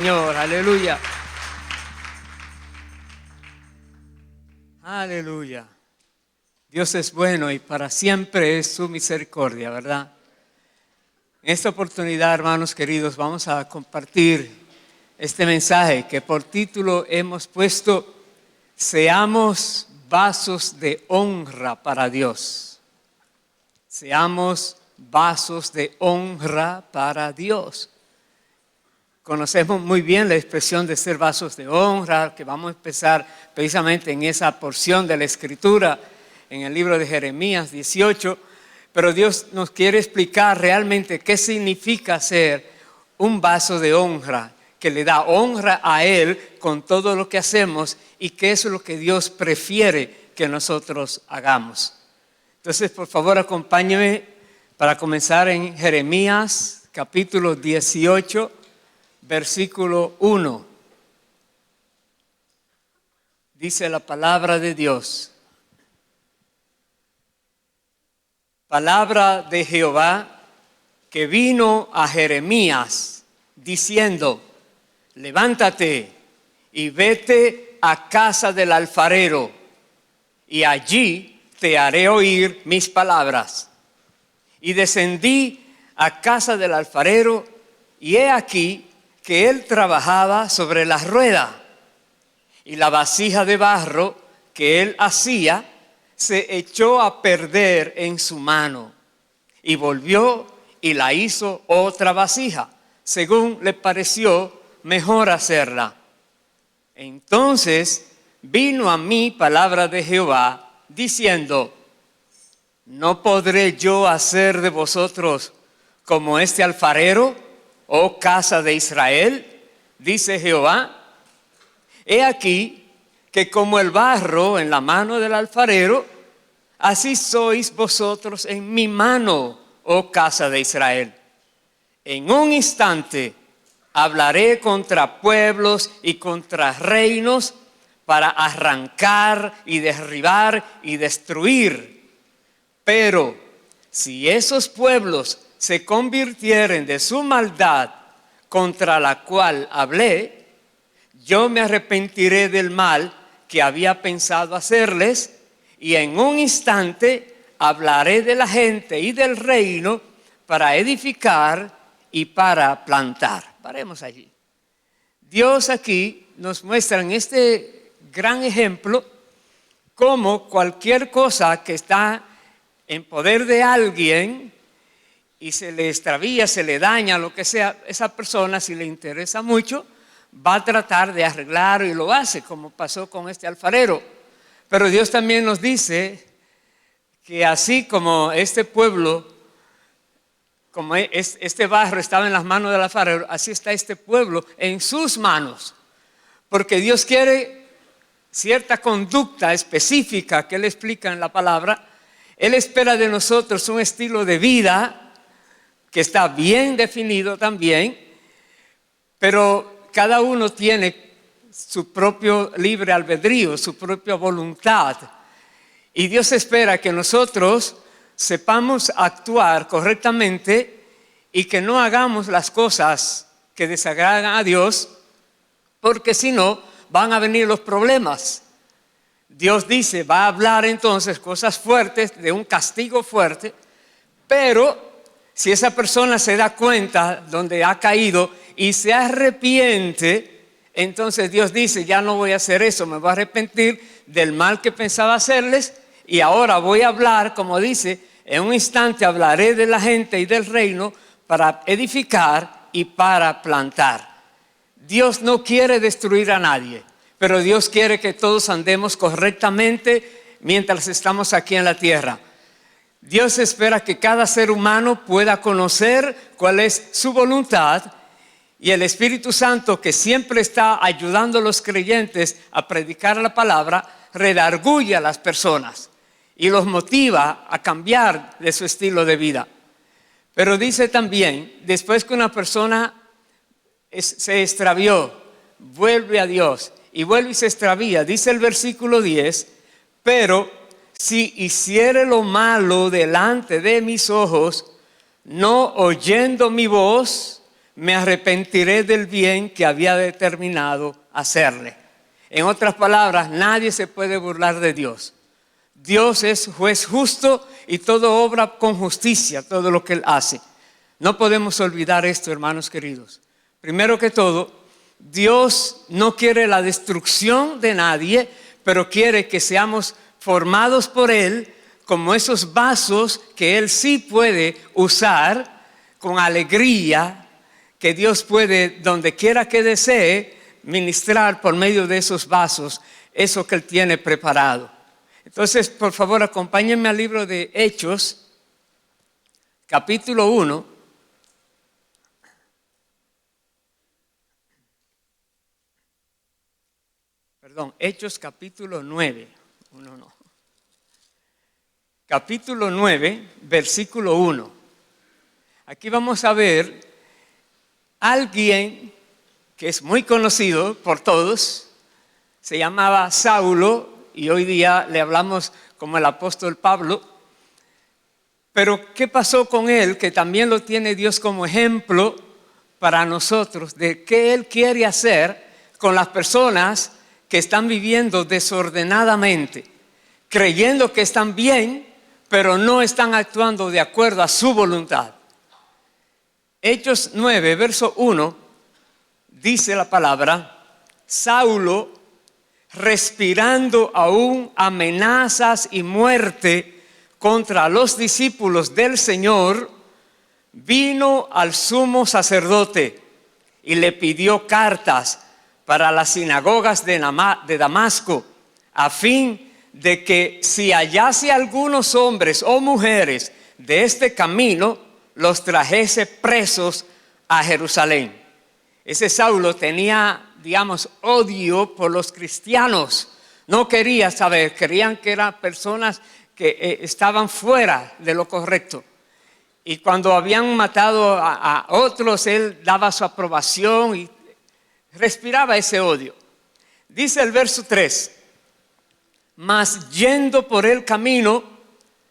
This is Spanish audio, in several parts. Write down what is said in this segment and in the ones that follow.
Señor, aleluya. Aleluya. Dios es bueno y para siempre es su misericordia, ¿verdad? En esta oportunidad, hermanos queridos, vamos a compartir este mensaje que por título hemos puesto: Seamos vasos de honra para Dios. Seamos vasos de honra para Dios. Conocemos muy bien la expresión de ser vasos de honra, que vamos a empezar precisamente en esa porción de la Escritura, en el libro de Jeremías 18, pero Dios nos quiere explicar realmente qué significa ser un vaso de honra, que le da honra a Él con todo lo que hacemos y qué es lo que Dios prefiere que nosotros hagamos. Entonces, por favor, acompáñeme para comenzar en Jeremías capítulo 18, versículo 1. Dice la palabra de Dios: palabra de Jehová que vino a Jeremías diciendo: levántate y vete a casa del alfarero, y allí te haré oír mis palabras. Y descendí a casa del alfarero, y he aquí que él trabajaba sobre la rueda, y la vasija de barro que él hacía se echó a perder en su mano, y volvió y la hizo otra vasija, según le pareció mejor hacerla. Entonces vino a mí palabra de Jehová, diciendo: ¿no podré yo hacer de vosotros como este alfarero, oh casa de Israel? Dice Jehová. He aquí que como el barro en la mano del alfarero, así sois vosotros en mi mano, oh casa de Israel. En un instante hablaré contra pueblos y contra reinos para arrancar y derribar y destruir. Pero si esos pueblos se convirtieren de su maldad contra la cual hablé, yo me arrepentiré del mal que había pensado hacerles, y en un instante hablaré de la gente y del reino para edificar y para plantar. Paremos allí. Dios aquí nos muestra en este gran ejemplo cómo cualquier cosa que está en poder de alguien y se le extravía, se le daña, lo que sea, esa persona, si le interesa mucho, va a tratar de arreglar, y lo hace, como pasó con este alfarero. Pero Dios también nos dice que así como este pueblo, como este barro estaba en las manos del alfarero, así está este pueblo en sus manos. Porque Dios quiere cierta conducta específica que Él explica en la palabra. Él espera de nosotros un estilo de vida que está bien definido también, pero cada uno tiene su propio libre albedrío, su propia voluntad. Y Dios espera que nosotros sepamos actuar correctamente y que no hagamos las cosas que desagradan a Dios, porque si no, van a venir los problemas. Dios dice, va a hablar entonces cosas fuertes, de un castigo fuerte, pero si esa persona se da cuenta donde ha caído y se arrepiente, entonces Dios dice, ya no voy a hacer eso, me voy a arrepentir del mal que pensaba hacerles, y ahora voy a hablar, como dice, en un instante hablaré de la gente y del reino para edificar y para plantar. Dios no quiere destruir a nadie, pero Dios quiere que todos andemos correctamente mientras estamos aquí en la tierra. Dios espera que cada ser humano pueda conocer cuál es su voluntad, y el Espíritu Santo, que siempre está ayudando a los creyentes a predicar la palabra, redarguye a las personas y los motiva a cambiar de su estilo de vida. Pero dice también, después que una persona se extravió, vuelve a Dios y vuelve y se extravía, dice el versículo 10, pero si hiciere lo malo delante de mis ojos, no oyendo mi voz, me arrepentiré del bien que había determinado hacerle. En otras palabras, nadie se puede burlar de Dios. Dios es juez justo y todo obra con justicia, todo lo que Él hace. No podemos olvidar esto, hermanos queridos. Primero que todo, Dios no quiere la destrucción de nadie, pero quiere que seamos formados por Él como esos vasos que Él sí puede usar con alegría, que Dios puede, donde quiera que desee, ministrar por medio de esos vasos eso que Él tiene preparado. Entonces, por favor, acompáñenme al libro de Hechos, capítulo 1. Perdón, Hechos capítulo 9. Capítulo 9, versículo 1. Aquí vamos a ver alguien que es muy conocido por todos. Se llamaba Saulo y hoy día le hablamos como el apóstol Pablo. Pero ¿qué pasó con él? Que también lo tiene Dios como ejemplo para nosotros de qué Él quiere hacer con las personas que están viviendo desordenadamente, creyendo que están bien, pero no están actuando de acuerdo a su voluntad. Hechos 9, verso 1, dice la palabra: Saulo, respirando aún amenazas y muerte contra los discípulos del Señor, vino al sumo sacerdote y le pidió cartas para las sinagogas de Damasco, a fin de que si hallase algunos hombres o mujeres de este camino, los trajese presos a Jerusalén. Ese Saulo tenía, odio por los cristianos. No quería saber, creían que eran personas que estaban fuera de lo correcto. Y cuando habían matado a otros, él daba su aprobación y respiraba ese odio. Dice el verso 3: mas yendo por el camino,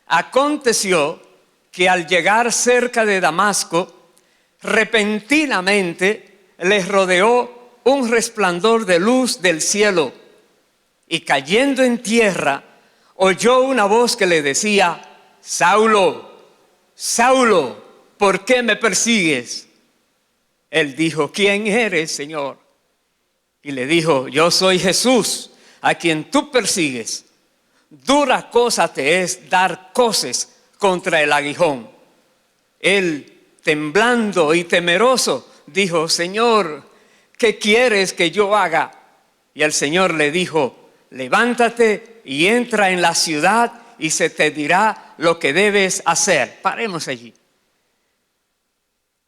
aconteció que al llegar cerca de Damasco, repentinamente les rodeó un resplandor de luz del cielo, y cayendo en tierra, oyó una voz que le decía: Saulo, Saulo, ¿por qué me persigues? Él dijo: ¿quién eres, Señor? Y le dijo: yo soy Jesús, a quien tú persigues. Dura cosa te es dar coces contra el aguijón. Él, temblando y temeroso, dijo: Señor, ¿qué quieres que yo haga? Y el Señor le dijo: levántate y entra en la ciudad y se te dirá lo que debes hacer. Paremos allí.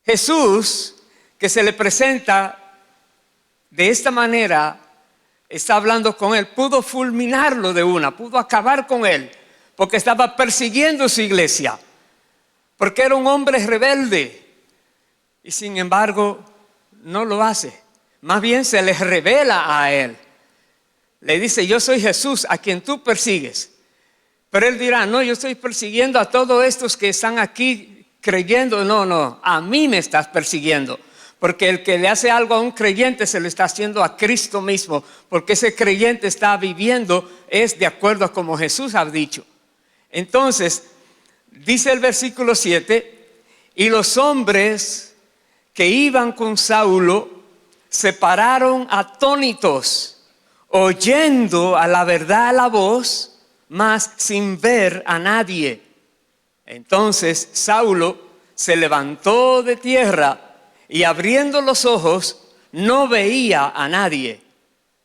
Jesús, que se le presenta de esta manera, está hablando con él, pudo fulminarlo de una, pudo acabar con él, porque estaba persiguiendo su iglesia, porque era un hombre rebelde, y sin embargo no lo hace. Más bien se le revela a él. Le dice: yo soy Jesús, a quien tú persigues. Pero él dirá: no, yo estoy persiguiendo a todos estos que están aquí creyendo. No, a mí me estás persiguiendo. Porque el que le hace algo a un creyente se lo está haciendo a Cristo mismo, porque ese creyente está viviendo es de acuerdo a como Jesús ha dicho. Entonces, dice el versículo 7, y los hombres que iban con Saulo se pararon atónitos, oyendo a la verdad la voz, mas sin ver a nadie. Entonces Saulo se levantó de tierra y abriendo los ojos no veía a nadie.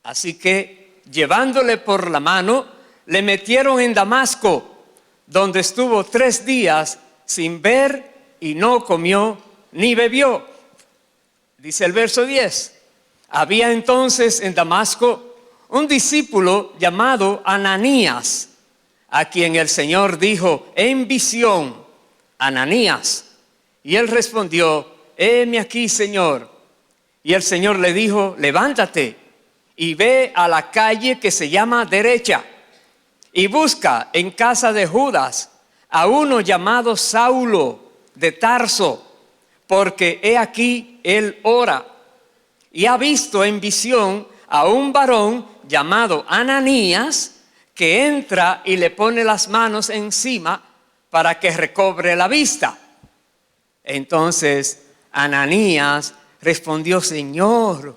Así que llevándole por la mano, le metieron en Damasco, donde estuvo 3 días sin ver y no comió ni bebió. Dice el verso 10: había entonces en Damasco un discípulo llamado Ananías, a quien el Señor dijo en visión: Ananías. Y él respondió: heme aquí, Señor. Y el Señor le dijo: levántate y ve a la calle que se llama Derecha y busca en casa de Judas a uno llamado Saulo de Tarso, porque he aquí él ora y ha visto en visión a un varón llamado Ananías que entra y le pone las manos encima para que recobre la vista. Entonces Ananías respondió: Señor,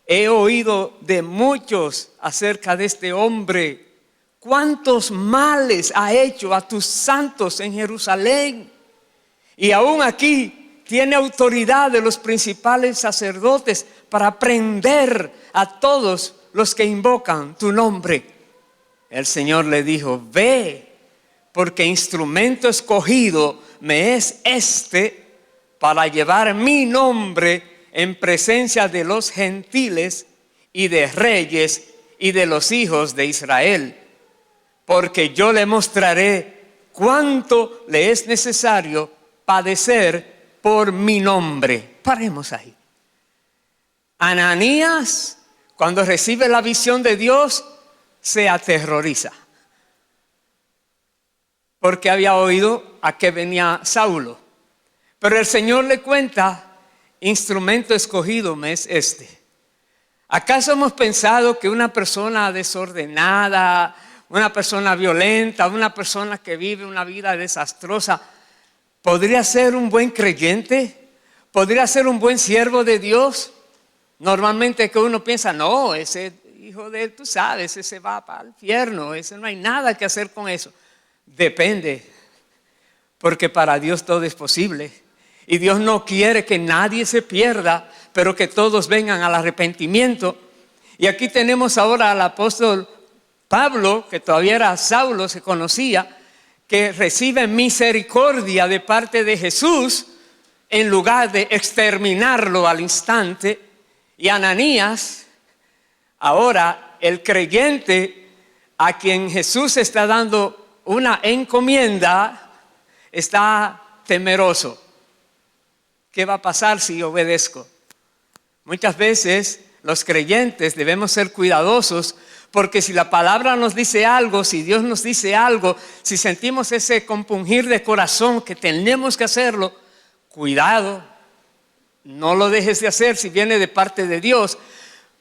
he oído de muchos acerca de este hombre, cuántos males ha hecho a tus santos en Jerusalén, y aún aquí tiene autoridad de los principales sacerdotes para prender a todos los que invocan tu nombre. El Señor le dijo: ve, porque instrumento escogido me es este para llevar mi nombre en presencia de los gentiles y de reyes y de los hijos de Israel, porque yo le mostraré cuánto le es necesario padecer por mi nombre. Paremos ahí. Ananías, cuando recibe la visión de Dios, se aterroriza, porque había oído a que venía Saulo. Pero el Señor le cuenta: instrumento escogido me es este. ¿Acaso hemos pensado que una persona desordenada, una persona violenta, una persona que vive una vida desastrosa podría ser un buen creyente? ¿Podría ser un buen siervo de Dios? Normalmente que uno piensa: no, ese hijo de él, tú sabes, ese va para el infierno, ese no hay nada que hacer con eso. Depende, porque para Dios todo es posible. Y Dios no quiere que nadie se pierda, pero que todos vengan al arrepentimiento. Y aquí tenemos ahora al apóstol Pablo, que todavía era Saulo, se conocía, que recibe misericordia de parte de Jesús en lugar de exterminarlo al instante. Y Ananías, ahora el creyente a quien Jesús está dando una encomienda, está temeroso. ¿Qué va a pasar si obedezco? Muchas veces los creyentes debemos ser cuidadosos, porque si la palabra nos dice algo, si Dios nos dice algo, si sentimos ese compungir de corazón que tenemos que hacerlo, cuidado, no lo dejes de hacer si viene de parte de Dios,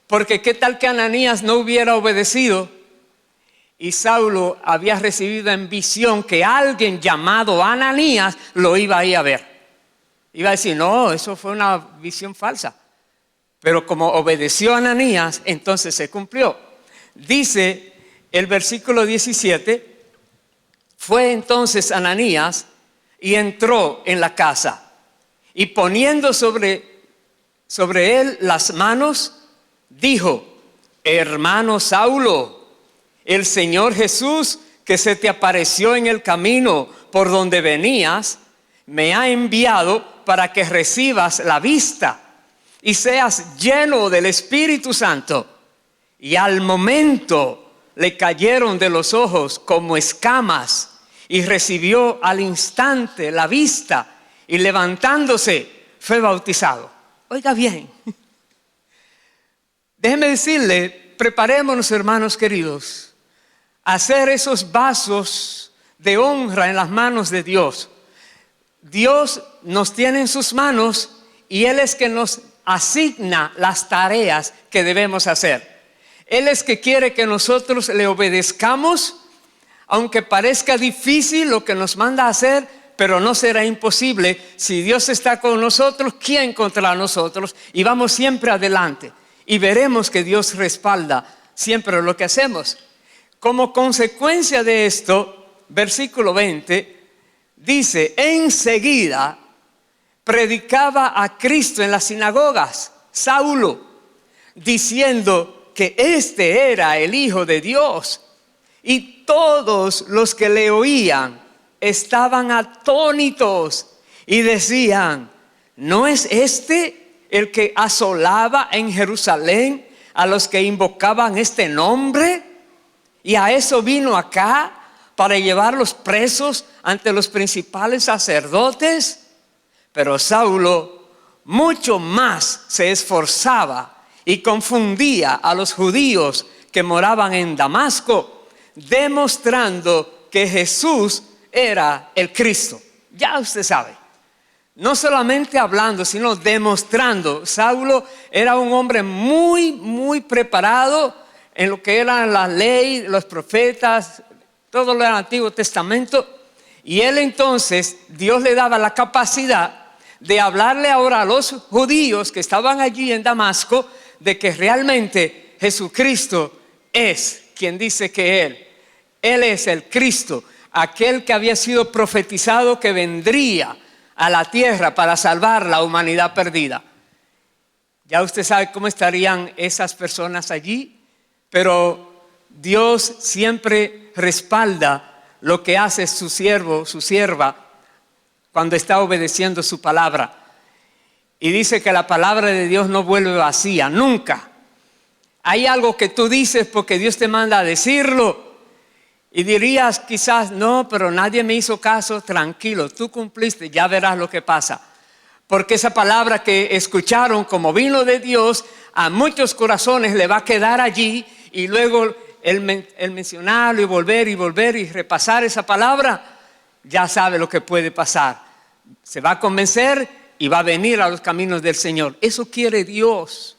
porque qué tal que Ananías no hubiera obedecido y Saulo había recibido en visión que alguien llamado Ananías lo iba a ir a ver. Iba a decir: no, eso fue una visión falsa. Pero como obedeció a Ananías, entonces se cumplió. Dice el versículo 17: fue entonces Ananías y entró en la casa, y poniendo sobre él las manos, dijo: hermano Saulo, el Señor Jesús, que se te apareció en el camino por donde venías, me ha enviado para que recibas la vista y seas lleno del Espíritu Santo. Y al momento le cayeron de los ojos como escamas, y recibió al instante la vista, y levantándose fue bautizado. Oiga bien, déjeme decirle, preparémonos, hermanos queridos, a hacer esos vasos de honra en las manos de Dios. Dios nos tiene en sus manos y Él es que nos asigna las tareas que debemos hacer. Él es que quiere que nosotros le obedezcamos, aunque parezca difícil lo que nos manda a hacer, pero no será imposible. Si Dios está con nosotros, ¿quién contra nosotros? Y vamos siempre adelante y veremos que Dios respalda siempre lo que hacemos. Como consecuencia de esto, versículo 20 dice: enseguida predicaba a Cristo en las sinagogas, Saulo, diciendo que este era el Hijo de Dios. Y todos los que le oían estaban atónitos y decían: ¿no es este el que asolaba en Jerusalén a los que invocaban este nombre? Y a eso vino acá, para llevarlos presos ante los principales sacerdotes. Pero Saulo mucho más se esforzaba y confundía a los judíos que moraban en Damasco, demostrando que Jesús era el Cristo. Ya usted sabe, No solamente hablando, sino demostrando. Saulo era un hombre muy, muy preparado en lo que era la ley, los profetas, todo lo del Antiguo Testamento. Y él entonces, Dios le daba la capacidad de hablarle ahora a los judíos que estaban allí en Damasco de que realmente Jesucristo es quien dice que Él es el Cristo, aquel que había sido profetizado que vendría a la tierra para salvar la humanidad perdida. Ya usted sabe cómo estarían esas personas allí, pero Dios siempre respalda lo que hace su siervo, su sierva, cuando está obedeciendo su palabra. Y dice que la palabra de Dios no vuelve vacía, nunca. Hay algo que tú dices porque Dios te manda a decirlo. Y dirías quizás, no, pero nadie me hizo caso. Tranquilo, tú cumpliste, ya verás lo que pasa. Porque esa palabra que escucharon como vino de Dios, a muchos corazones le va a quedar allí. Y luego el mencionarlo y volver y repasar esa palabra, ya sabe lo que puede pasar. Se va a convencer y va a venir a los caminos del Señor. Eso quiere Dios.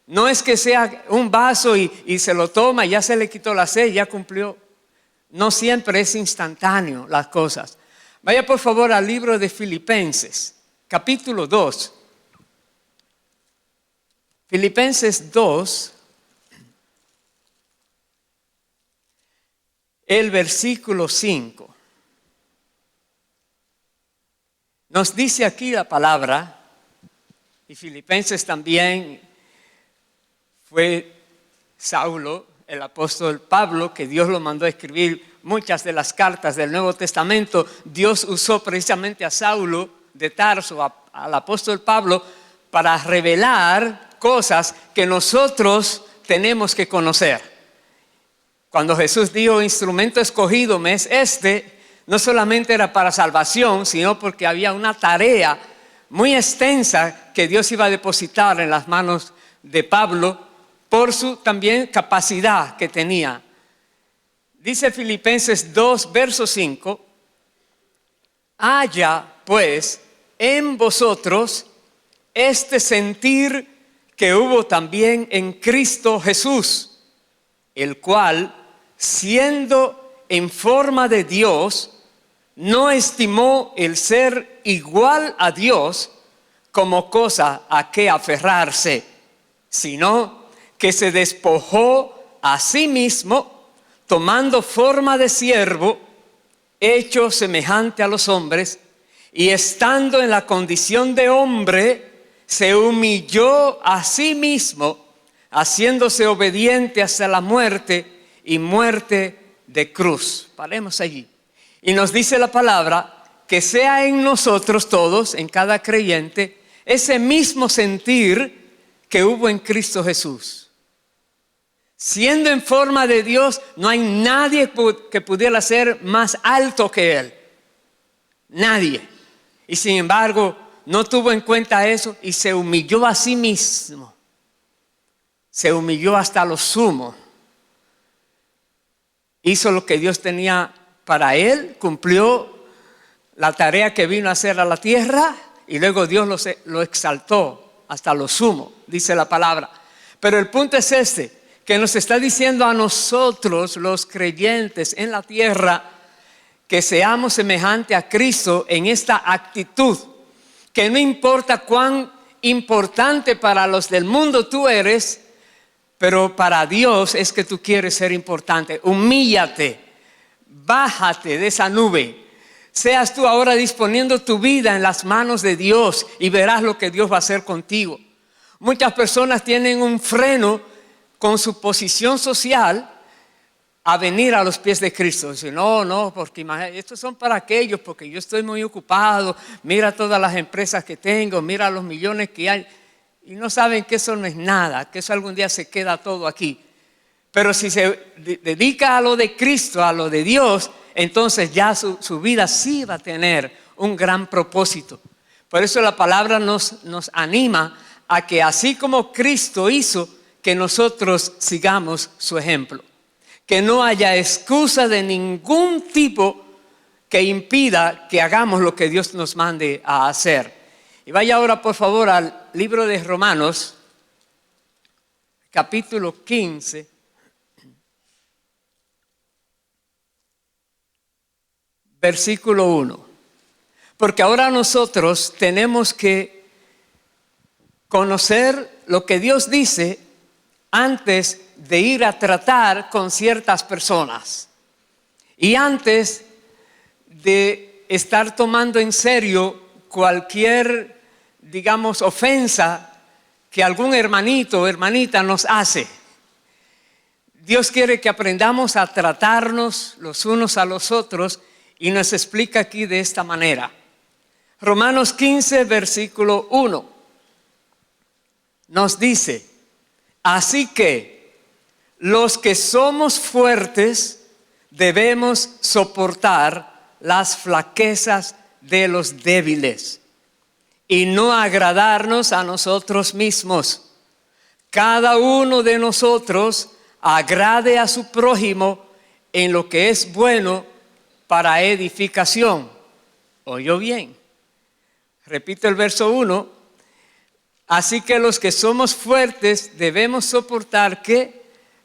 No es que sea un vaso y se lo toma y ya se le quitó la sed, ya cumplió. No siempre es instantáneo las cosas. Vaya por favor al libro de Filipenses, capítulo 2. Filipenses 2, el versículo 5. Nos dice aquí la palabra, y Filipenses también fue Saulo, el apóstol Pablo, que Dios lo mandó a escribir muchas de las cartas del Nuevo Testamento. Dios usó precisamente a Saulo de Tarso, al apóstol Pablo, para revelar cosas que nosotros tenemos que conocer. Cuando Jesús dijo, instrumento escogido me es este, no solamente era para salvación, sino porque había una tarea muy extensa que Dios iba a depositar en las manos de Pablo por su también capacidad que tenía. Dice Filipenses 2, verso 5, haya pues en vosotros este sentir que hubo también en Cristo Jesús, el cual, siendo en forma de Dios, no estimó el ser igual a Dios como cosa a que aferrarse, sino que se despojó a sí mismo, tomando forma de siervo, hecho semejante a los hombres, y estando en la condición de hombre, se humilló a sí mismo, haciéndose obediente hasta la muerte y muerte de cruz. Paremos allí. Y nos dice la palabra que sea en nosotros todos, en cada creyente, ese mismo sentir que hubo en Cristo Jesús. Siendo en forma de Dios, no hay nadie que pudiera ser más alto que Él. Nadie. Y sin embargo, no tuvo en cuenta eso y se humilló a sí mismo. Se humilló hasta lo sumo. Hizo lo que Dios tenía para él, cumplió la tarea que vino a hacer a la tierra y luego Dios lo exaltó hasta lo sumo, dice la palabra. Pero el punto es este, que nos está diciendo a nosotros los creyentes en la tierra que seamos semejantes a Cristo en esta actitud, que no importa cuán importante para los del mundo tú eres, pero para Dios es que tú quieres ser importante. Humíllate, bájate de esa nube. Seas tú ahora disponiendo tu vida en las manos de Dios y verás lo que Dios va a hacer contigo. Muchas personas tienen un freno con su posición social a venir a los pies de Cristo. Dicen, no, porque estos son para aquellos, porque yo estoy muy ocupado. Mira todas las empresas que tengo, mira los millones que hay. Y no saben que eso no es nada, que eso algún día se queda todo aquí. Pero si se dedica a lo de Cristo, a lo de Dios, entonces ya su vida sí va a tener un gran propósito. Por eso la palabra nos anima a que así como Cristo hizo, que nosotros sigamos su ejemplo. Que no haya excusa de ningún tipo que impida que hagamos lo que Dios nos mande a hacer. Y vaya ahora por favor al libro de Romanos, capítulo 15, versículo 1. Porque ahora nosotros tenemos que conocer lo que Dios dice antes de ir a tratar con ciertas personas. Y antes de estar tomando en serio cualquier, digamos, ofensa que algún hermanito o hermanita nos hace. Dios quiere que aprendamos a tratarnos los unos a los otros y nos explica aquí de esta manera. Romanos 15, versículo 1, nos dice: así que los que somos fuertes debemos soportar las flaquezas de los débiles y no agradarnos a nosotros mismos. Cada uno de nosotros agrade a su prójimo en lo que es bueno para edificación. ¿Oyó bien? Repito el verso 1. Así que los que somos fuertes debemos soportar ¿qué?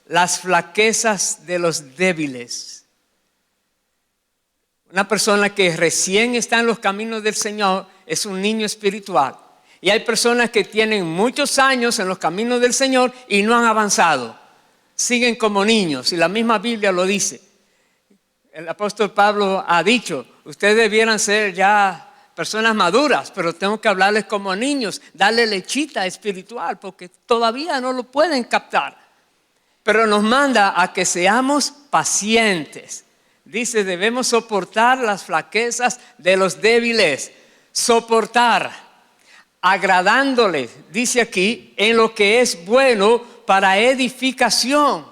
Las flaquezas de los débiles. Una persona que recién está en los caminos del Señor es un niño espiritual. Y hay personas que tienen muchos años en los caminos del Señor y no han avanzado. Siguen como niños y la misma Biblia lo dice. El apóstol Pablo ha dicho, ustedes debieran ser ya personas maduras, pero tengo que hablarles como niños, darle lechita espiritual porque todavía no lo pueden captar. Pero nos manda a que seamos pacientes. Dice, debemos soportar las flaquezas de los débiles. Soportar, agradándoles, dice aquí, en lo que es bueno para edificación.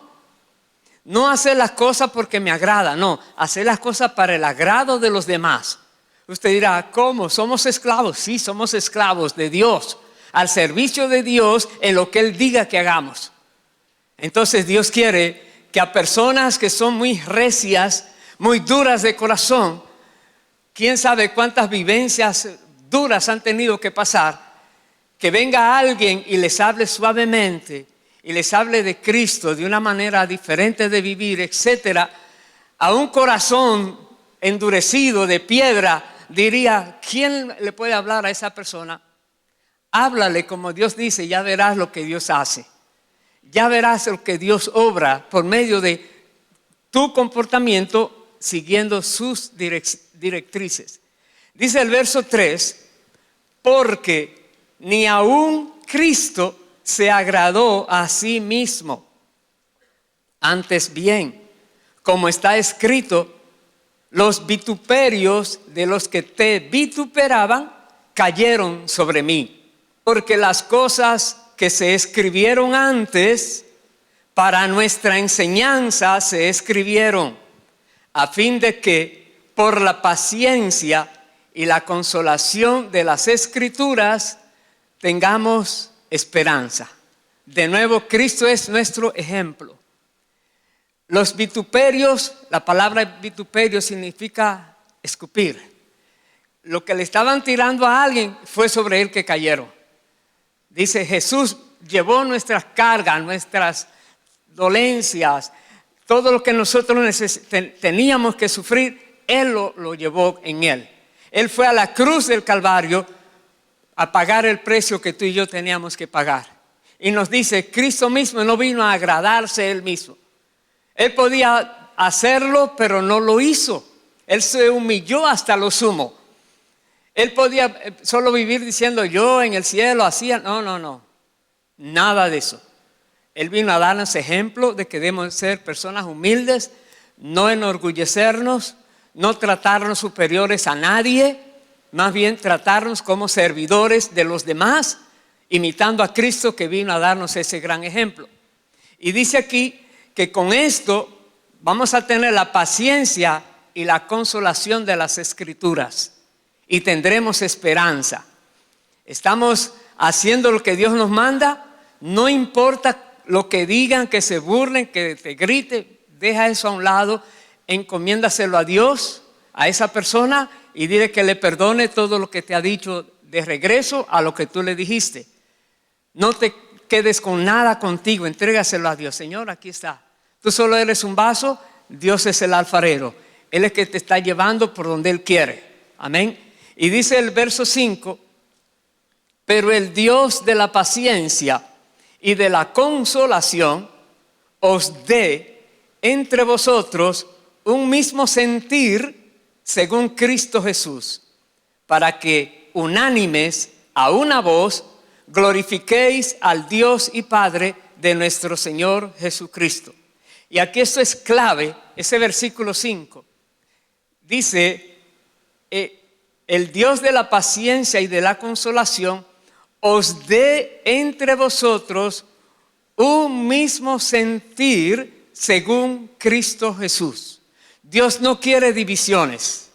No hacer las cosas porque me agrada, no, hacer las cosas para el agrado de los demás. Usted dirá, ¿cómo? ¿Somos esclavos? Sí, somos esclavos de Dios, al servicio de Dios en lo que Él diga que hagamos. Entonces Dios quiere que a personas que son muy recias, muy duras de corazón, quién sabe cuántas vivencias duras han tenido que pasar, que venga alguien y les hable suavemente y les hable de Cristo, de una manera diferente de vivir, etcétera. A un corazón endurecido de piedra diría, ¿quién le puede hablar a esa persona? Háblale como Dios dice, ya verás lo que Dios hace. Ya verás lo que Dios obra por medio de tu comportamiento siguiendo sus directrices. Dice el verso 3, porque ni aun Cristo se agradó a sí mismo. Antes bien, como está escrito, los vituperios de los que te vituperaban cayeron sobre mí. Porque las cosas que se escribieron antes para nuestra enseñanza se escribieron, a fin de que por la paciencia y la consolación de las Escrituras tengamos esperanza. De nuevo, Cristo es nuestro ejemplo. Los vituperios, la palabra vituperio significa escupir. Lo que le estaban tirando a alguien fue sobre él que cayeron. Dice, Jesús llevó nuestras cargas, nuestras dolencias, todo lo que nosotros teníamos que sufrir, Él lo llevó en Él. Él fue a la cruz del Calvario a pagar el precio que tú y yo teníamos que pagar. Y nos dice, Cristo mismo no vino a agradarse Él mismo. Él podía hacerlo, pero no lo hizo. Él se humilló hasta lo sumo. Él podía solo vivir diciendo, yo en el cielo hacía. No. Nada de eso. Él vino a darnos ejemplo de que debemos ser personas humildes, no enorgullecernos, no tratarnos superiores a nadie, más bien tratarnos como servidores de los demás, imitando a Cristo que vino a darnos ese gran ejemplo. Y dice aquí que con esto vamos a tener la paciencia y la consolación de las Escrituras y tendremos esperanza. Estamos haciendo lo que Dios nos manda, no importa lo que digan, que se burlen, que te griten, deja eso a un lado, encomiéndaselo a Dios, a esa persona y dile que le perdone todo lo que te ha dicho de regreso a lo que tú le dijiste. No te quedes con nada contigo, entrégaselo a Dios. Señor, aquí está. Tú solo eres un vaso, Dios es el alfarero. Él es el que te está llevando por donde Él quiere. Amén. Y dice el verso 5, pero el Dios de la paciencia y de la consolación os dé entre vosotros un mismo sentir según Cristo Jesús, para que unánimes a una voz glorifiquéis al Dios y Padre de nuestro Señor Jesucristo. Y aquí esto es clave, ese versículo 5. Dice, el Dios de la paciencia y de la consolación os dé entre vosotros un mismo sentir según Cristo Jesús. Dios no quiere divisiones.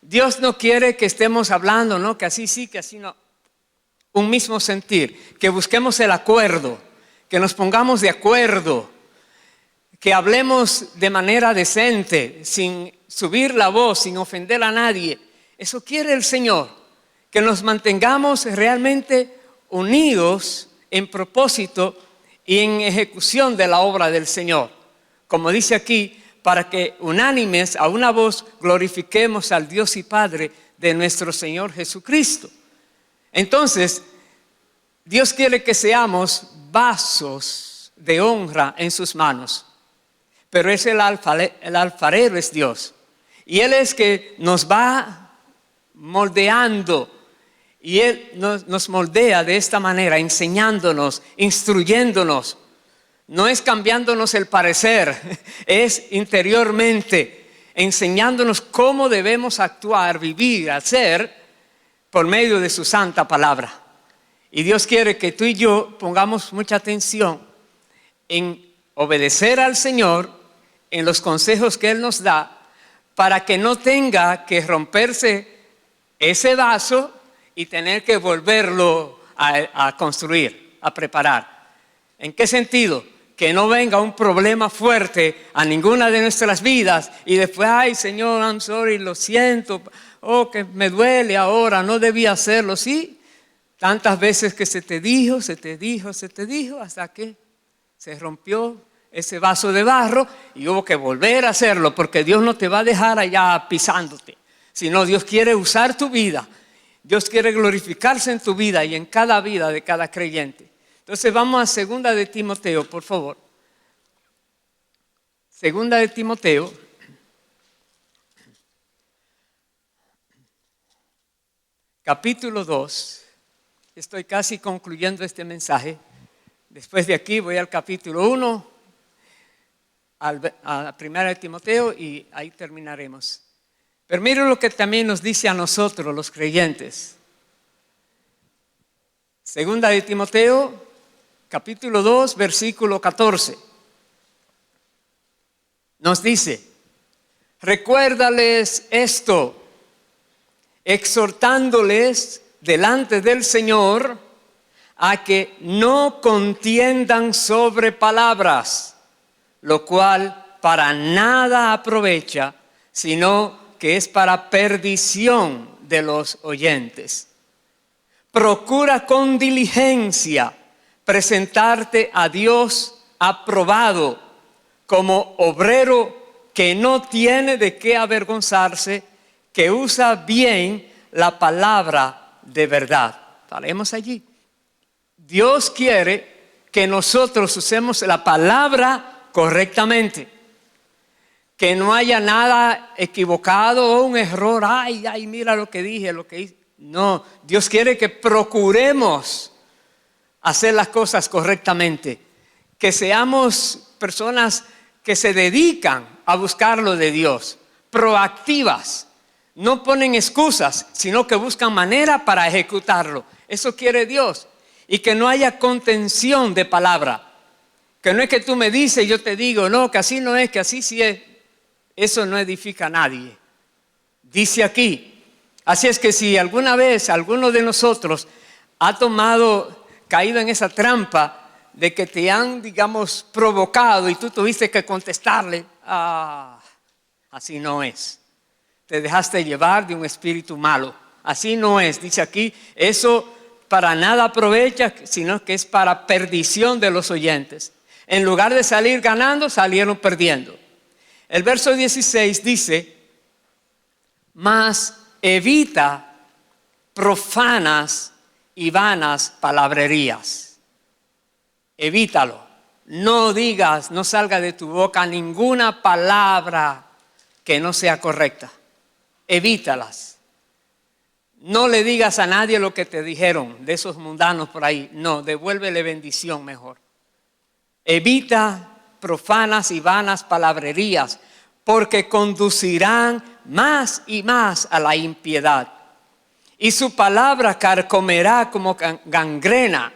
Dios no quiere que estemos hablando, ¿no? Que así sí, que así no. Un mismo sentir, que busquemos el acuerdo, que nos pongamos de acuerdo, que hablemos de manera decente, sin subir la voz, sin ofender a nadie. Eso quiere el Señor, que nos mantengamos realmente unidos en propósito y en ejecución de la obra del Señor. Como dice aquí, para que unánimes a una voz glorifiquemos al Dios y Padre de nuestro Señor Jesucristo. Entonces, Dios quiere que seamos vasos de honra en sus manos. Pero es el alfarero es Dios. Y Él es que nos va moldeando. Y Él nos moldea de esta manera, enseñándonos, instruyéndonos. No es cambiándonos el parecer, es interiormente enseñándonos cómo debemos actuar, vivir, hacer por medio de su santa palabra. Y Dios quiere que tú y yo pongamos mucha atención en obedecer al Señor, en los consejos que Él nos da, para que no tenga que romperse ese vaso y tener que volverlo a construir, a preparar. ¿En qué sentido? Que no venga un problema fuerte a ninguna de nuestras vidas y después, ay Señor, I'm sorry, lo siento, oh que me duele ahora, no debía hacerlo. Sí, tantas veces que se te dijo, hasta que se rompió ese vaso de barro y hubo que volver a hacerlo, porque Dios no te va a dejar allá pisándote, sino Dios quiere usar tu vida, Dios quiere glorificarse en tu vida y en cada vida de cada creyente. Entonces vamos a 2 de Timoteo, por favor. 2 de Timoteo, capítulo 2. Estoy casi concluyendo este mensaje. Después de aquí voy al capítulo 1, a 1 de Timoteo, y ahí terminaremos. Pero miren lo que también nos dice a nosotros los creyentes. 2 de Timoteo, capítulo 2, versículo 14. Nos dice, recuérdales esto, exhortándoles delante del Señor a que no contiendan sobre palabras, lo cual para nada aprovecha, sino que es para perdición de los oyentes. Procura con diligencia presentarte a Dios aprobado como obrero que no tiene de qué avergonzarse, que usa bien la palabra de verdad. Leemos allí. Dios quiere que nosotros usemos la palabra correctamente, que no haya nada equivocado o un error. Ay, mira lo que dije, lo que hice. No, Dios quiere que procuremos hacer las cosas correctamente, que seamos personas que se dedican a buscar lo de Dios, proactivas, no ponen excusas, sino que buscan manera para ejecutarlo. Eso quiere Dios. Y que no haya contención de palabra, que no es que tú me dices y yo te digo, no, que así no es, que así sí es. Eso no edifica a nadie. Dice aquí. Así es que si alguna vez alguno de nosotros ha caído en esa trampa de que te han, digamos, provocado y tú tuviste que contestarle, así no es. te dejaste llevar de un espíritu malo. Así no es, dice aquí, eso para nada aprovecha, sino que es para perdición de los oyentes. En lugar de salir ganando, salieron perdiendo. El verso 16 dice, mas evita profanas y vanas palabrerías. Evítalo. No digas, no salga de tu boca ninguna palabra que no sea correcta. Evítalas. No le digas a nadie lo que te dijeron de esos mundanos por ahí. No, devuélvele bendición mejor. Evita profanas y vanas palabrerías, porque conducirán más y más a la impiedad. Y su palabra carcomerá como gangrena,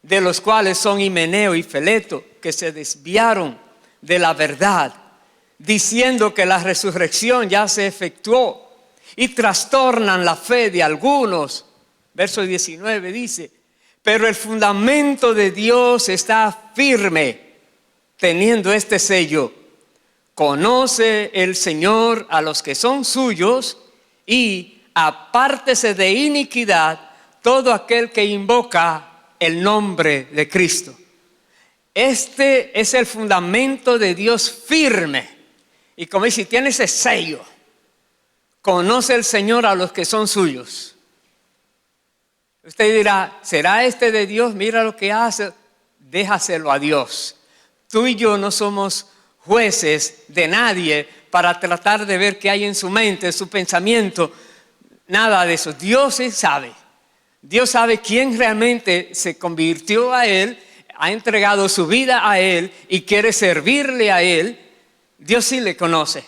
de los cuales son Himeneo y Fileto, que se desviaron de la verdad, diciendo que la resurrección ya se efectuó, y trastornan la fe de algunos. Verso 19 dice, pero el fundamento de Dios está firme, teniendo este sello: conoce el Señor a los que son suyos, y apártese de iniquidad todo aquel que invoca el nombre de Cristo. Este es el fundamento de Dios firme. Y como dice, tiene ese sello: conoce el Señor a los que son suyos. Usted dirá, ¿será este de Dios? Mira lo que hace. Déjaselo a Dios. Tú y yo no somos jueces de nadie para tratar de ver qué hay en su mente, en su pensamiento. Nada de eso. Dios sabe. Dios sabe quién realmente se convirtió a Él, ha entregado su vida a Él y quiere servirle a Él. Dios sí le conoce.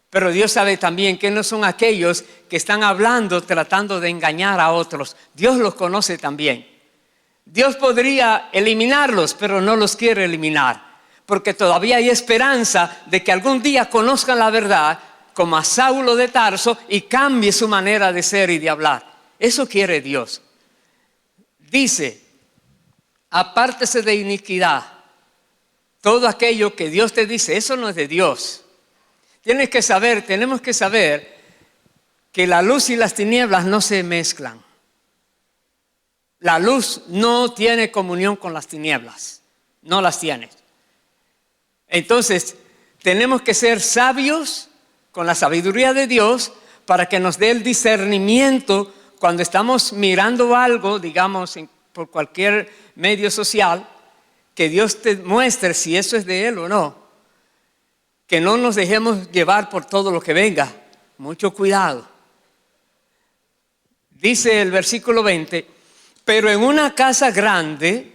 Pero Dios sabe también que no son aquellos que están hablando tratando de engañar a otros. Dios los conoce también. Dios podría eliminarlos, pero no los quiere eliminar, porque todavía hay esperanza de que algún día conozcan la verdad, como a Saulo de Tarso, y cambie su manera de ser y de hablar. Eso quiere Dios. Dice, apártese de iniquidad. Todo aquello que Dios te dice, eso no es de Dios. Tenemos que saber que la luz y las tinieblas no se mezclan. La luz no tiene comunión con las tinieblas, no las tiene. Entonces, tenemos que ser sabios con la sabiduría de Dios para que nos dé el discernimiento cuando estamos mirando algo, digamos, por cualquier medio social, que Dios te muestre si eso es de Él o no. Que no nos dejemos llevar por todo lo que venga. Mucho cuidado. Dice el versículo 20, pero en una casa grande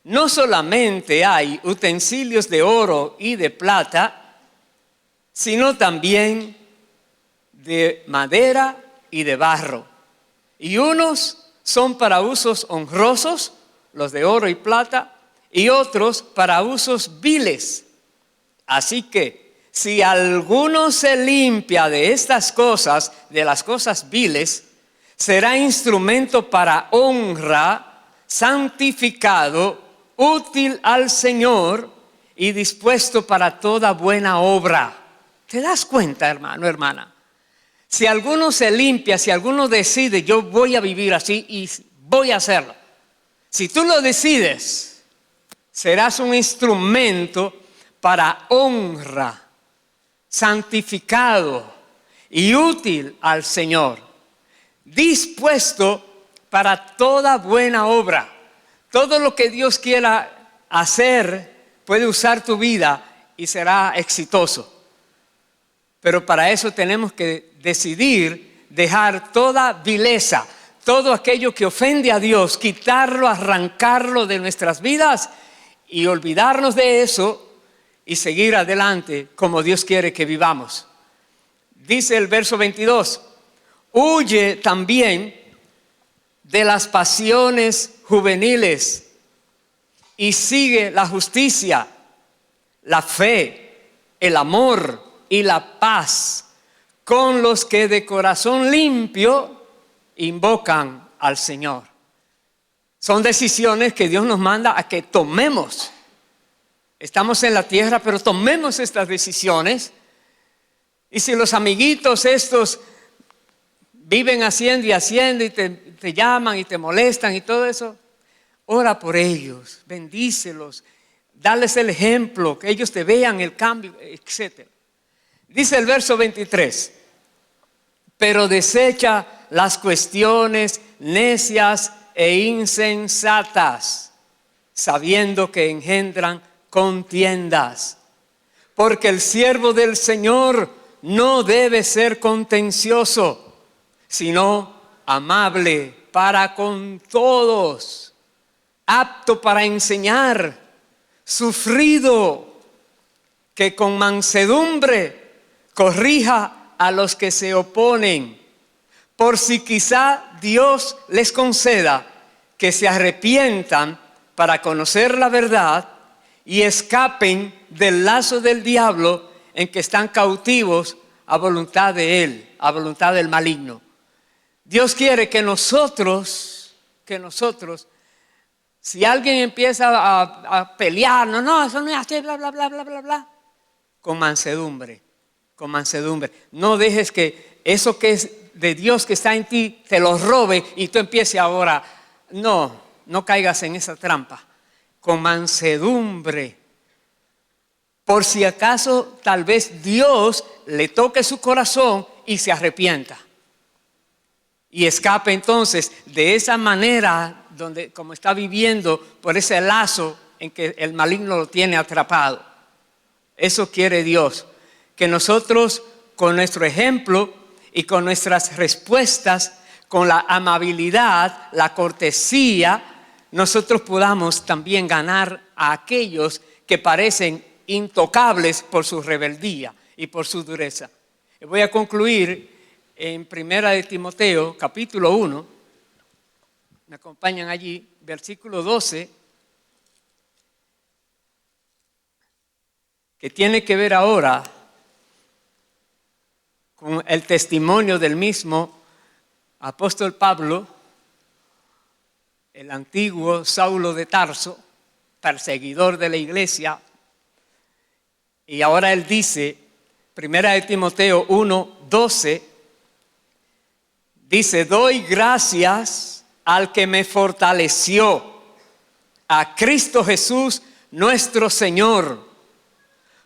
no solamente hay utensilios de oro y de plata, sino también de madera y de barro. Y unos son para usos honrosos, los de oro y plata, y otros para usos viles. Así que si alguno se limpia de estas cosas, de las cosas viles, será instrumento para honra, santificado, útil al Señor y dispuesto para toda buena obra. ¿Te das cuenta, hermano, hermana? Si alguno se limpia, si alguno decide, yo voy a vivir así y voy a hacerlo. Si tú lo decides, serás un instrumento para honra, santificado y útil al Señor, dispuesto para toda buena obra. Todo lo que Dios quiera hacer puede usar tu vida y será exitoso. Pero para eso tenemos que decidir dejar toda vileza, todo aquello que ofende a Dios, quitarlo, arrancarlo de nuestras vidas y olvidarnos de eso y seguir adelante como Dios quiere que vivamos. Dice el verso 22, huye también de las pasiones juveniles y sigue la justicia, la fe, el amor y la paz con los que de corazón limpio invocan al Señor. Son decisiones que Dios nos manda a que tomemos. Estamos en la tierra, pero tomemos estas decisiones Y si los amiguitos estos viven haciendo y te llaman y te molestan y todo eso, ora por ellos, bendícelos, dales el ejemplo, que ellos te vean el cambio, etc. Dice el verso 23, pero desecha las cuestiones necias e insensatas, sabiendo que engendran contiendas. Porque el siervo del Señor no debe ser contencioso, sino amable para con todos, apto para enseñar, sufrido, que con mansedumbre corrija a los que se oponen, por si quizá Dios les conceda que se arrepientan para conocer la verdad y escapen del lazo del diablo en que están cautivos a voluntad de él, a voluntad del maligno. Dios quiere que nosotros, si alguien empieza a pelear, no, eso no es así, bla, bla, bla, bla, bla, bla, con mansedumbre. No dejes que eso que es de Dios que está en ti te lo robe y tú empieces ahora. No caigas en esa trampa. Con mansedumbre. Por si acaso tal vez Dios le toque su corazón y se arrepienta. Y escape entonces de esa manera como está viviendo por ese lazo en que el maligno lo tiene atrapado. Eso quiere Dios. Que nosotros con nuestro ejemplo y con nuestras respuestas, con la amabilidad, la cortesía, nosotros podamos también ganar a aquellos que parecen intocables por su rebeldía y por su dureza. Y voy a concluir en 1 de Timoteo, capítulo 1. Me acompañan allí, versículo 12, que tiene que ver ahora con el testimonio del mismo apóstol Pablo, el antiguo Saulo de Tarso, perseguidor de la iglesia. Y ahora él dice, 1 de Timoteo 1:12, dice: doy gracias al que me fortaleció, a Cristo Jesús nuestro Señor,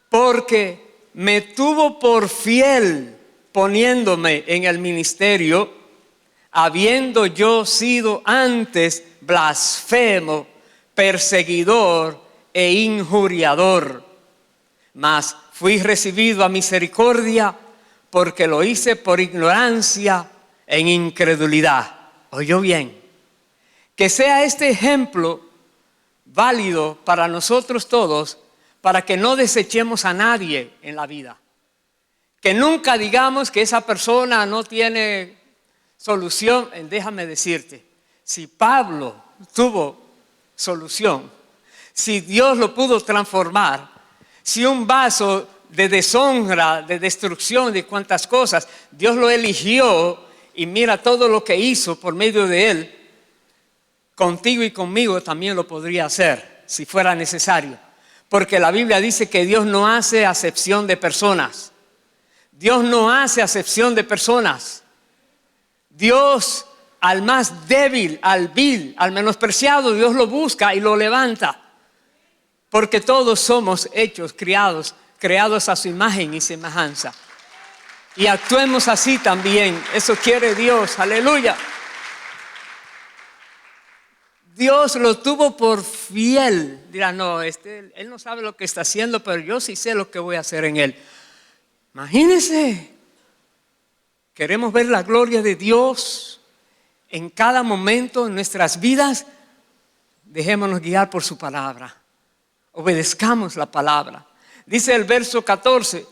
porque me tuvo por fiel poniéndome en el ministerio, habiendo yo sido antes blasfemo, perseguidor e injuriador. Mas fui recibido a misericordia porque lo hice por ignorancia en incredulidad. ¿Oyó bien? Que sea este ejemplo válido para nosotros todos, para que no desechemos a nadie en la vida. Que nunca digamos que esa persona no tiene solución. Déjame decirte, si Pablo tuvo solución, si Dios lo pudo transformar, si un vaso de deshonra, de destrucción, de cuantas cosas, Dios lo eligió y mira todo lo que hizo por medio de él, contigo y conmigo también lo podría hacer si fuera necesario. Porque la Biblia dice que Dios no hace acepción de personas. Dios no hace acepción de personas. Dios al más débil, al vil, al menospreciado, Dios lo busca y lo levanta. Porque todos somos hechos, creados a su imagen y semejanza. Y actuemos así también. Eso quiere Dios. Aleluya. Dios lo tuvo por fiel. Dirá, no, él no sabe lo que está haciendo, pero yo sí sé lo que voy a hacer en él. Imagínense. Queremos ver la gloria de Dios en cada momento de nuestras vidas. Dejémonos guiar por su palabra. Obedezcamos la palabra. Dice el verso 14,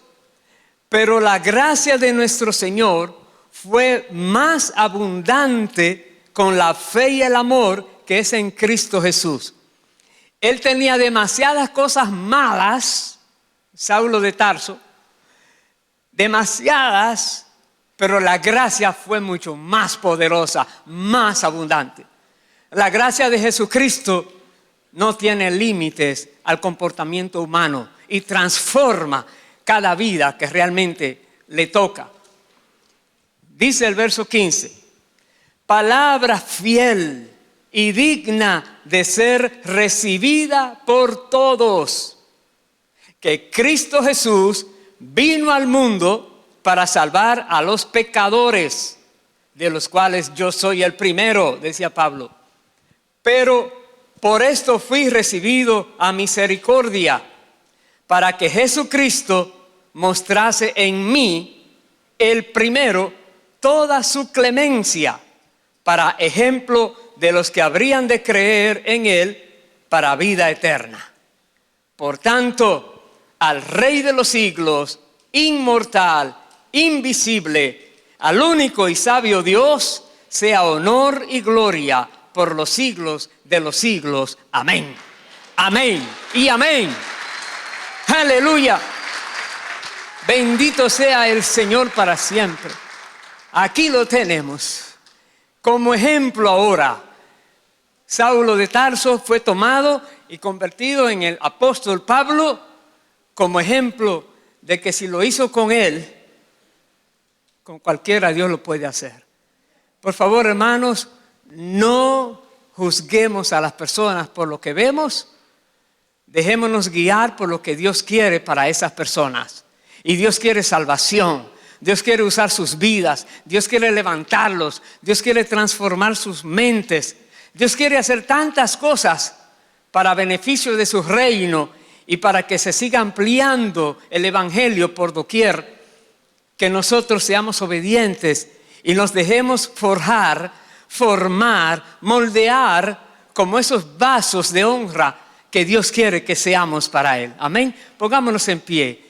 pero la gracia de nuestro Señor fue más abundante con la fe y el amor que es en Cristo Jesús. Él tenía demasiadas cosas malas, Saulo de Tarso, demasiadas, pero la gracia fue mucho más poderosa, más abundante. La gracia de Jesucristo no tiene límites al comportamiento humano y transforma cada vida que realmente le toca. Dice el verso 15, palabra fiel y digna de ser recibida por todos, que Cristo Jesús vino al mundo para salvar a los pecadores, de los cuales yo soy el primero, decía Pablo. Pero por esto fui recibido a misericordia, para que Jesucristo mostrase en mí, el primero, toda su clemencia, para ejemplo de los que habrían de creer en él para vida eterna. Por tanto, al Rey de los siglos, inmortal, invisible, al único y sabio Dios, sea honor y gloria por los siglos de los siglos. Amén. Amén y amén. Aleluya. Bendito sea el Señor para siempre. Aquí lo tenemos. Como ejemplo ahora, Saulo de Tarso fue tomado y convertido en el apóstol Pablo, como ejemplo de que si lo hizo con él, con cualquiera Dios lo puede hacer. Por favor, hermanos, no juzguemos a las personas por lo que vemos. Dejémonos guiar por lo que Dios quiere para esas personas. Y Dios quiere salvación. Dios quiere usar sus vidas. Dios quiere levantarlos. Dios quiere transformar sus mentes. Dios quiere hacer tantas cosas para beneficio de su reino y para que se siga ampliando el evangelio por doquier, que nosotros seamos obedientes y nos dejemos forjar, formar, moldear como esos vasos de honra que Dios quiere que seamos para Él. Amén. Pongámonos en pie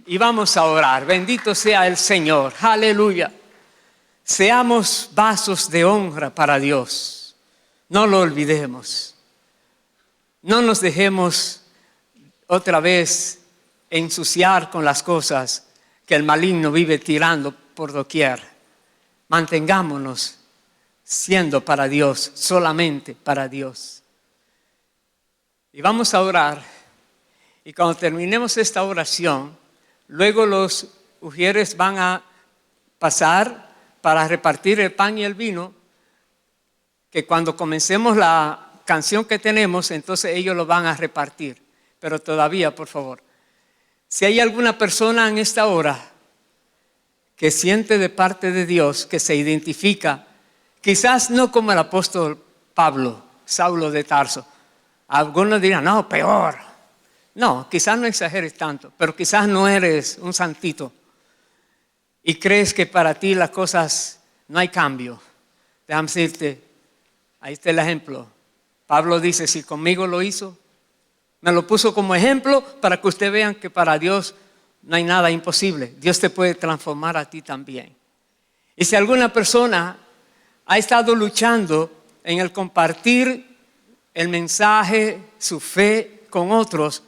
y vamos a orar. Bendito sea el Señor. Aleluya. Seamos vasos de honra para Dios. No lo olvidemos. No nos dejemos otra vez ensuciar con las cosas que el maligno vive tirando por doquier. Mantengámonos siendo para Dios, solamente para Dios. Y vamos a orar. Y cuando terminemos esta oración, luego los ujieres van a pasar para repartir el pan y el vino, que cuando comencemos la canción que tenemos, entonces ellos lo van a repartir. Pero todavía, por favor, si hay alguna persona en esta hora que siente de parte de Dios, que se identifica, quizás no como el apóstol Pablo, Saulo de Tarso. Algunos dirán, no, peor. No, quizás no exageres tanto, pero quizás no eres un santito y crees que para ti las cosas no hay cambio. Déjame decirte, ahí está el ejemplo. Pablo dice, si conmigo lo hizo, me lo puso como ejemplo para que ustedes vean que para Dios no hay nada imposible. Dios te puede transformar a ti también. Y si alguna persona ha estado luchando en el compartir el mensaje, su fe con otros,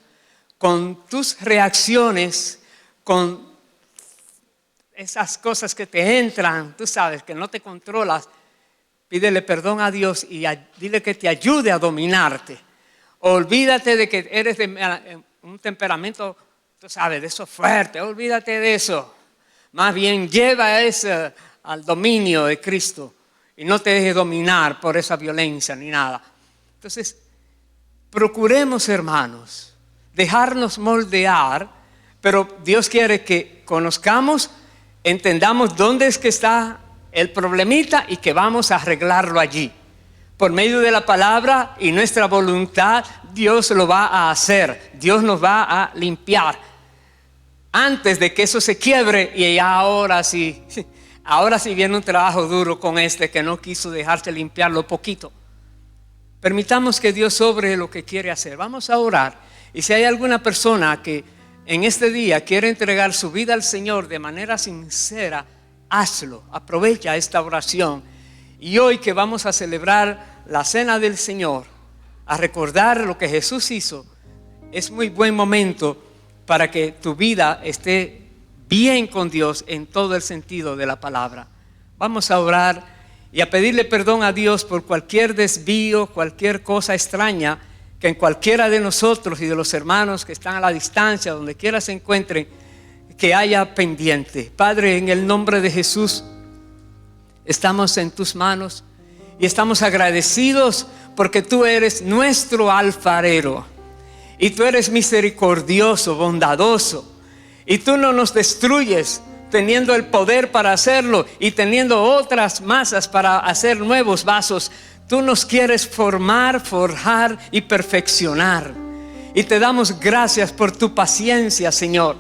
con tus reacciones, con esas cosas que te entran, tú sabes, que no te controlas, pídele perdón a Dios y dile que te ayude a dominarte. Olvídate de que eres de un temperamento, tú sabes, de eso fuerte. Olvídate de eso. Más bien lleva eso al dominio de Cristo y no te dejes dominar por esa violencia ni nada. Entonces, procuremos, hermanos, dejarnos moldear, pero Dios quiere que conozcamos, entendamos dónde es que está el problemita y que vamos a arreglarlo allí. Por medio de la palabra y nuestra voluntad, Dios lo va a hacer. Dios nos va a limpiar. Antes de que eso se quiebre y ahora sí viene un trabajo duro con este que no quiso dejarse limpiarlo poquito. Permitamos que Dios sobre lo que quiere hacer. Vamos a orar. Y si hay alguna persona que en este día quiere entregar su vida al Señor de manera sincera, hazlo. Aprovecha esta oración. Y hoy que vamos a celebrar la cena del Señor, a recordar lo que Jesús hizo, es muy buen momento para que tu vida esté bien con Dios en todo el sentido de la palabra. Vamos a orar y a pedirle perdón a Dios por cualquier desvío, cualquier cosa extraña que en cualquiera de nosotros y de los hermanos que están a la distancia, donde quiera se encuentren, que haya pendiente. Padre, en el nombre de Jesús, estamos en tus manos y estamos agradecidos porque tú eres nuestro alfarero y tú eres misericordioso, bondadoso, y tú no nos destruyes teniendo el poder para hacerlo y teniendo otras masas para hacer nuevos vasos. Tú nos quieres formar, forjar y perfeccionar, y te damos gracias por tu paciencia, Señor.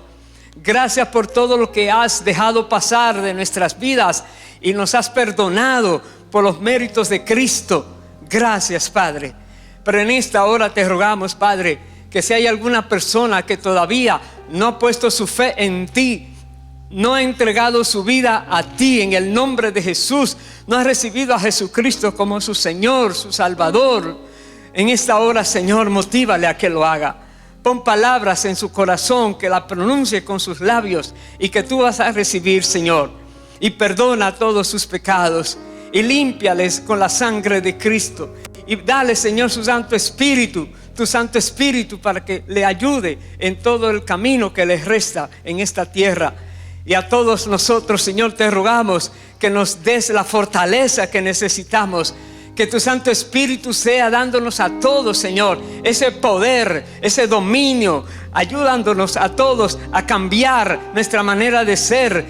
Gracias por todo lo que has dejado pasar de nuestras vidas y nos has perdonado por los méritos de Cristo. Gracias, Padre. Pero en esta hora te rogamos, Padre, que si hay alguna persona que todavía no ha puesto su fe en ti, no ha entregado su vida a ti en el nombre de Jesús, no ha recibido a Jesucristo como su Señor, su Salvador, en esta hora, Señor, motívale a que lo haga. Pon palabras en su corazón, que la pronuncie con sus labios y que tú vas a recibir, Señor. Y perdona todos sus pecados y límpiales con la sangre de Cristo. Y dale, Señor, su Santo Espíritu, tu Santo Espíritu, para que le ayude en todo el camino que les resta en esta tierra. Y a todos nosotros, Señor, te rogamos que nos des la fortaleza que necesitamos. Que tu Santo Espíritu sea dándonos a todos, Señor, ese poder, ese dominio, ayudándonos a todos a cambiar nuestra manera de ser,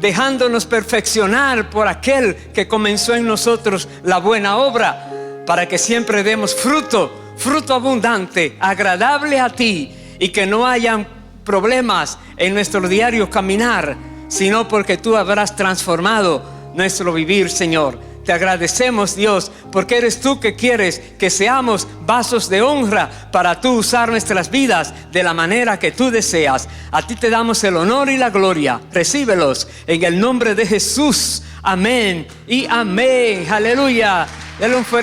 dejándonos perfeccionar por aquel que comenzó en nosotros la buena obra, para que siempre demos fruto abundante, agradable a ti, y que no hayan problemas en nuestro diario caminar, sino porque tú habrás transformado nuestro vivir, Señor. Te agradecemos, Dios, porque eres tú que quieres que seamos vasos de honra para tú usar nuestras vidas de la manera que tú deseas. A ti te damos el honor y la gloria. Recíbelos en el nombre de Jesús. Amén y amén. Aleluya. Denle un fuerte